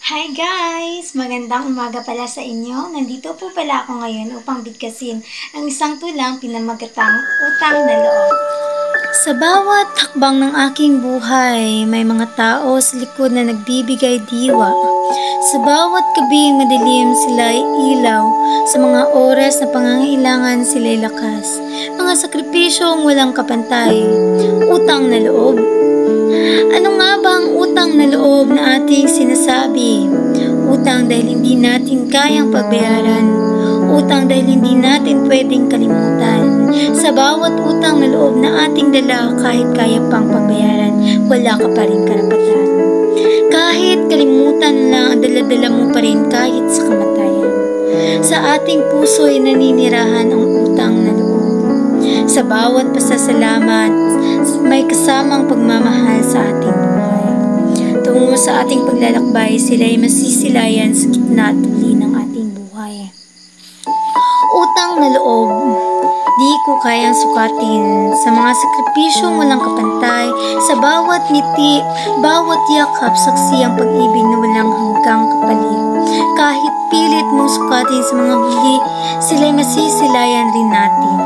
Hi guys! Magandang umaga pala sa inyo. Nandito po pala ako ngayon upang bigkasin ang isang tulang pinamagatang utang na loob. Sa bawat hakbang ng aking buhay, may mga tao sa likod na nagbibigay diwa. Sa bawat gabing madilim sila'y ilaw, sa mga oras na pangangailangan sila'y lakas. Mga sakripisyong walang kapantay, utang na loob. Ano nga ba ang utang na loob na ating sinasabi? Utang dahil hindi natin kayang pagbayaran. Utang dahil hindi natin pwedeng kalimutan. Sa bawat utang na loob na ating dala, kahit kaya pang pagbayaran, wala ka pa rin karapatan. Kahit kalimutan lang, ang dala-dala mo pa rin kahit sa kamatayan. Sa ating puso ay naninirahan ang utang na loob. Sa bawat pasasalamat, may kasamang pagmamahal sa ating buhay. Tungo sa ating paglalakbay, sila ay masisilayan sa gitna at uli ng ating buhay. Utang na loob, di ko kayang sukatin sa mga sakripisyong walang kapantay, sa bawat ngiti, bawat yakap, saksi ang pag-ibig na walang hanggang kapalit. Kahit pilit mong sukatin sa mga huli, sila'y masisilayan rin natin.